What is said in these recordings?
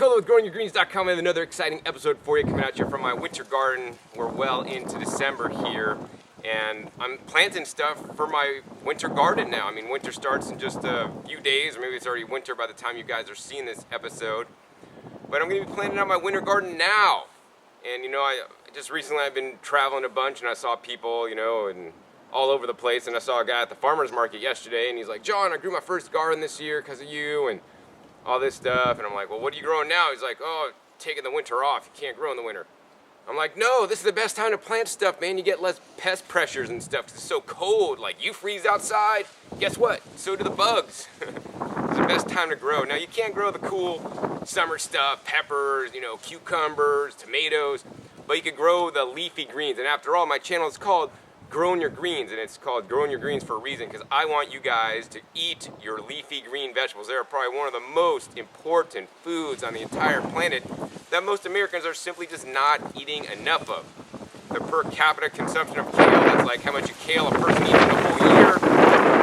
Colo with GrowingYourGreens.com and another exciting episode for you, coming at you from my winter garden. We're well into December here, and I'm planting stuff for my winter garden now. I mean, winter starts in just a few days, or maybe it's already winter by the time you guys are seeing this episode. But I'm going to be planting out my winter garden now. And you know, just recently I've been traveling a bunch, and I saw people, you know, and all over the place. And I saw a guy at the farmer's market yesterday, and he's like, "John, I grew my first garden this year because of you," and all this stuff. And I'm like, "Well, what are you growing now?" He's like, "Oh, taking the winter off. You can't grow in the winter." I'm like, "No, this is the best time to plant stuff, man. You get less pest pressures and stuff because it's so cold. Like, you freeze outside, guess what? So do the bugs." It's the best time to grow. Now, you can't grow the cool summer stuff, peppers, you know, cucumbers, tomatoes, but you could grow the leafy greens. And after all, my channel is called Growing Your Greens, and it's called Growing Your Greens for a reason, because I want you guys to eat your leafy green vegetables. They're probably one of the most important foods on the entire planet that most Americans are simply just not eating enough of. The per capita consumption of kale, that's like how much kale a person eats in a whole year.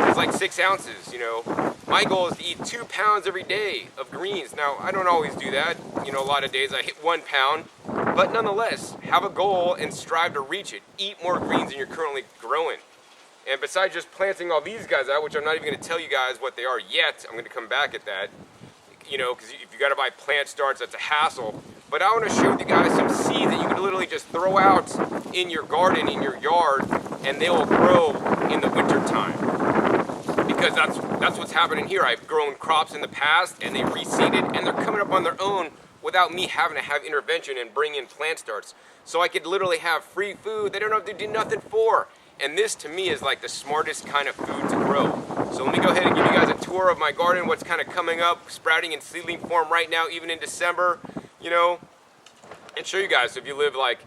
It's like 6 ounces, you know. My goal is to eat 2 pounds every day of greens. Now, I don't always do that. You know, a lot of days I hit 1 pound. But nonetheless, have a goal and strive to reach it. Eat more greens than you're currently growing. And besides just planting all these guys out, which I'm not even going to tell you guys what they are yet, I'm going to come back at that. You know, because if you got to buy plant starts, that's a hassle. But I want to share with you guys some seeds that you can literally just throw out in your garden, in your yard, and they will grow in the winter time. Because that's what's happening here. I've grown crops in the past, and they reseeded, and they're coming up on their own without me having to have intervention and bring in plant starts. So I could literally have free food they don't have to do nothing for. And this to me is like the smartest kind of food to grow. So let me go ahead and give you guys a tour of my garden, what's kind of coming up, sprouting in seedling form right now, even in December, you know, and show you guys. So if you live like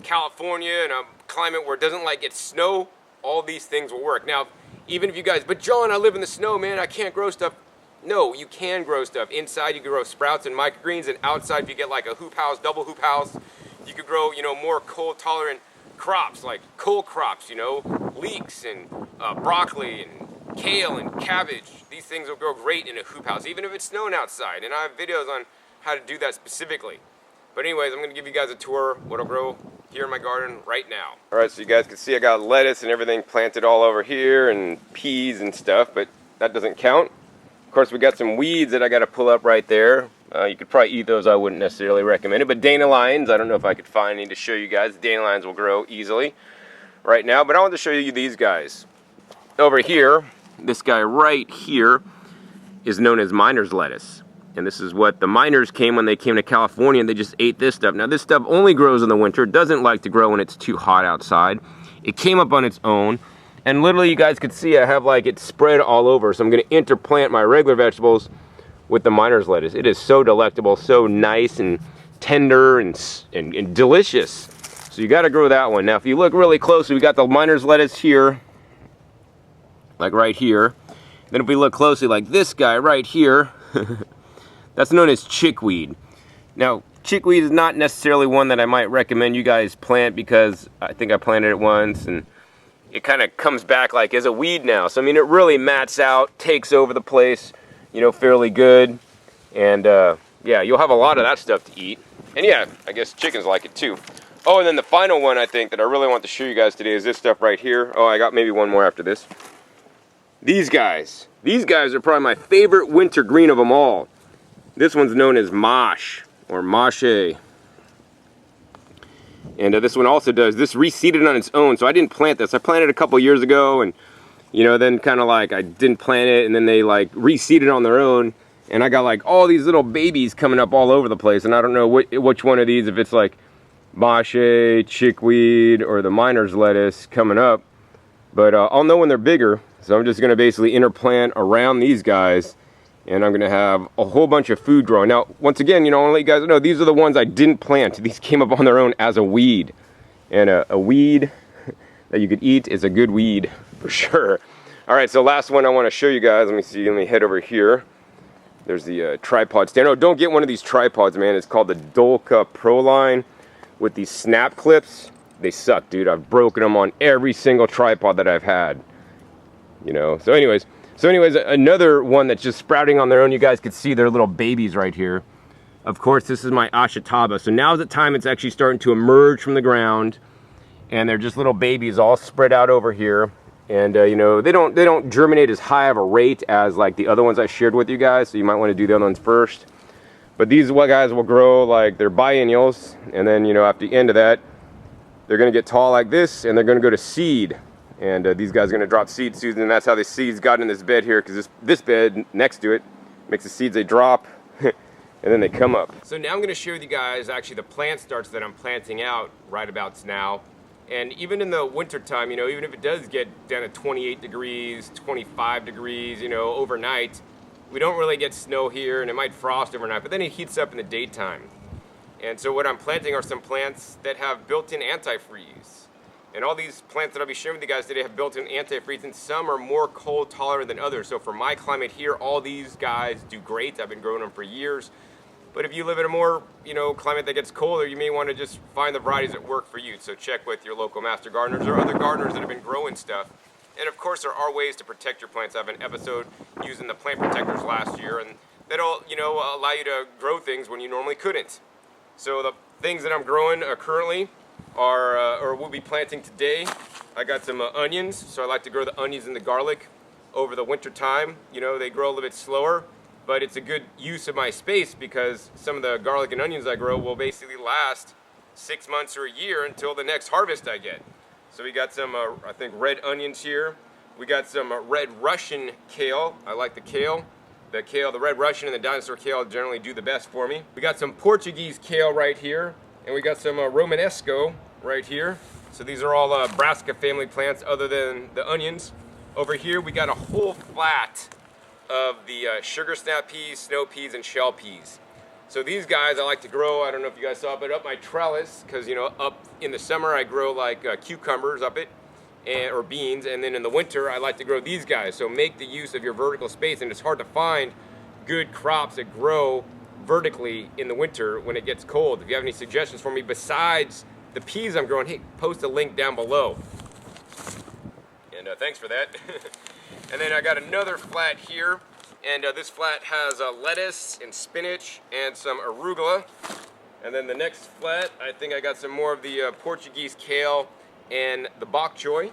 California in a climate where it doesn't like get snow, all these things will work. Now, even if you guys, "But John, I live in the snow, man, I can't grow stuff." No, you can grow stuff. Inside you can grow sprouts and microgreens, and outside if you get like a hoop house, double hoop house, you could grow, you know, more cold tolerant crops like cold crops, you know, leeks and broccoli and kale and cabbage. These things will grow great in a hoop house, even if it's snowing outside. And I have videos on how to do that specifically. But anyways, I'm going to give you guys a tour what'll grow here in my garden right now. All right, so you guys can see I got lettuce and everything planted all over here, and peas and stuff, but that doesn't count. Of course, we got some weeds that I got to pull up right there. You could probably eat those. I wouldn't necessarily recommend it. But dandelions, I don't know if I could find any to show you guys. Dandelions will grow easily right now. But I want to show you these guys. Over here, this guy right here is known as miner's lettuce. And this is what the miners came when they came to California, and they just ate this stuff. Now, this stuff only grows in the winter. It doesn't like to grow when it's too hot outside. It came up on its own. And literally, you guys could see I have like it spread all over. So I'm going to interplant my regular vegetables with the miner's lettuce. It is so delectable, so nice and tender and delicious. So you got to grow that one. Now, if you look really closely, we got the miner's lettuce here, like right here. Then if we look closely, like this guy right here, that's known as chickweed. Now, chickweed is not necessarily one that I might recommend you guys plant, because I think I planted it once and it kind of comes back like as a weed now. So I mean, it really mats out, takes over the place, you know, fairly good. And yeah, you'll have a lot of that stuff to eat. And yeah, I guess chickens like it too. Oh, and then the final one I think that I really want to show you guys today is this stuff right here. Oh, I got maybe one more after this. These guys are probably my favorite winter green of them all. This one's known as mosh or moshe. And this one also does, this reseeded on its own. So I didn't plant this. I planted a couple years ago, and you know, then kind of like I didn't plant it, and then they like reseeded on their own, and I got like all these little babies coming up all over the place. And I don't know which one of these, if it's like moshe, chickweed, or the miner's lettuce coming up, but I'll know when they're bigger. So I'm just going to basically interplant around these guys, and I'm going to have a whole bunch of food growing. Now, once again, you know, I want to let you guys know, these are the ones I didn't plant. These came up on their own as a weed. And a weed that you could eat is a good weed, for sure. All right, so last one I want to show you guys. Let me see. Let me head over here. There's the tripod stand. Oh, don't get one of these tripods, man. It's called the Dolka Pro line with these snap clips. They suck, dude. I've broken them on every single tripod that I've had. You know, so anyways, another one that's just sprouting on their own. You guys could see their little babies right here. of course, this is my Ashitaba. So now's the time it's actually starting to emerge from the ground, and they're just little babies all spread out over here. And you know, they don't germinate as high of a rate as like the other ones I shared with you guys, so you might want to do the other ones first. But these guys will grow like they're biennials, and then, you know, after the end of that, they're going to get tall like this, and they're going to go to seed. And these guys are going to drop seed soon, and that's how the seeds got in this bed here, because this bed next to it makes the seeds, they drop, and then they come up. So now I'm going to share with you guys actually the plant starts that I'm planting out right about now. And even in the winter time, you know, even if it does get down to 28 degrees, 25 degrees, you know, overnight, we don't really get snow here, and it might frost overnight, but then it heats up in the daytime. And so what I'm planting are some plants that have built-in antifreeze. And all these plants that I'll be sharing with you guys today have built-in antifreeze, and some are more cold tolerant than others. So for my climate here, all these guys do great. I've been growing them for years. But if you live in a more, you know, climate that gets colder, you may want to just find the varieties that work for you. So check with your local master gardeners or other gardeners that have been growing stuff. And of course, there are ways to protect your plants. I have an episode using the plant protectors last year, and that'll, you know, allow you to grow things when you normally couldn't. So the things that I'm growing currently are, or will be planting today. I got some onions, so I like to grow the onions and the garlic over the winter time. You know, they grow a little bit slower, but it's a good use of my space because some of the garlic and onions I grow will basically last 6 months or a year until the next harvest I get. So we got some, I think, red onions here. We got some red Russian kale. I like the kale. The kale, the red Russian and the dinosaur kale generally do the best for me. We got some Portuguese kale right here, and we got some Romanesco right here. So these are all brassica family plants other than the onions. Over here we got a whole flat of the sugar snap peas, snow peas, and shell peas. So these guys I like to grow, I don't know if you guys saw, but up my trellis, because, you know, up in the summer I grow like cucumbers up it, or beans, and then in the winter I like to grow these guys. So make the use of your vertical space, and it's hard to find good crops that grow vertically in the winter when it gets cold. If you have any suggestions for me besides the peas I'm growing, hey, post a link down below. And thanks for that. And then I got another flat here, and this flat has lettuce and spinach and some arugula. And then the next flat, I think I got some more of the Portuguese kale and the bok choy.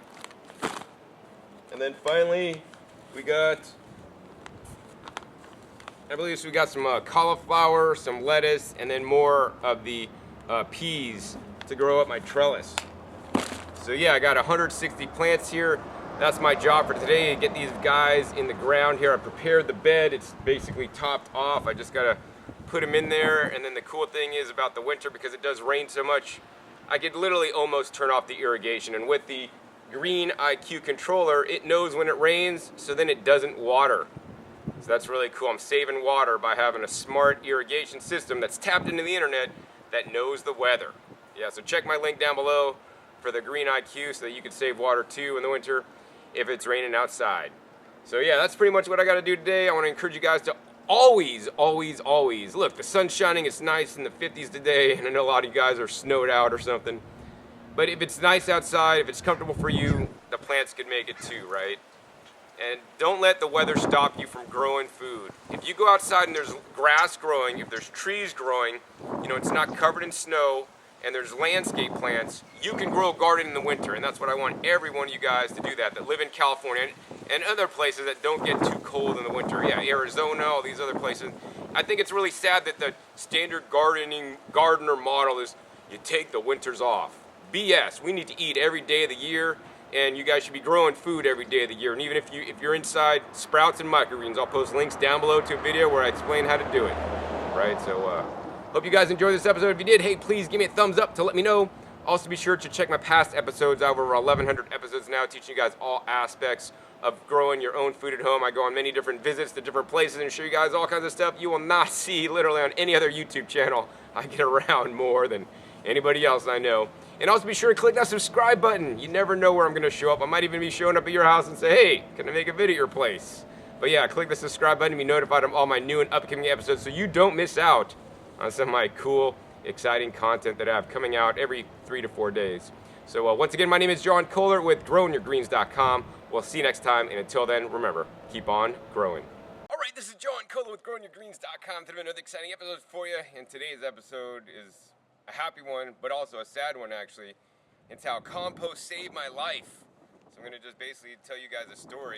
And then finally, we got, I believe we got some cauliflower, some lettuce, and then more of the peas to grow up my trellis. So yeah, I got 160 plants here. That's my job for today, to get these guys in the ground here. I prepared the bed, it's basically topped off. I just gotta put them in there, and then the cool thing is about the winter, because it does rain so much, I could literally almost turn off the irrigation. And with the Green IQ controller, it knows when it rains, so then it doesn't water. So that's really cool. I'm saving water by having a smart irrigation system that's tapped into the internet that knows the weather. Yeah, so check my link down below for the Green IQ so that you can save water too in the winter if it's raining outside. So yeah, that's pretty much what I got to do today. I want to encourage you guys to always, always, always, look, the sun's shining, it's nice in the 50s today, and I know a lot of you guys are snowed out or something, but if it's nice outside, if it's comfortable for you, the plants could make it too, right? And don't let the weather stop you from growing food. If you go outside and there's grass growing, if there's trees growing, you know, it's not covered in snow, and there's landscape plants, you can grow a garden in the winter. And that's what I want every one of you guys to do, that live in California and other places that don't get too cold in the winter. Yeah, Arizona, all these other places. I think it's really sad that the standard gardener model is you take the winters off. BS. We need to eat every day of the year, and you guys should be growing food every day of the year. And even if you're inside sprouts and microgreens, I'll post links down below to a video where I explain how to do it. Right? So hope you guys enjoyed this episode. If you did, hey, please give me a thumbs up to let me know. Also be sure to check my past episodes. I have over 1,100 episodes now, teaching you guys all aspects of growing your own food at home. I go on many different visits to different places and show you guys all kinds of stuff you will not see literally on any other YouTube channel. I get around more than anybody else I know. And also be sure to click that subscribe button. You never know where I'm going to show up. I might even be showing up at your house and say, hey, can I make a video at your place? But yeah, click the subscribe button to be notified of all my new and upcoming episodes so you don't miss out on some of my cool, exciting content that I have coming out every 3 to 4 days. So once again, my name is John Kohler with growingyourgreens.com. We'll see you next time, and until then, remember, keep on growing. All right, this is John I'm Colo with growingyourgreens.com. Today another exciting episode for you, and today's episode is a happy one, but also a sad one actually. It's how compost saved my life. So I'm gonna just basically tell you guys a story.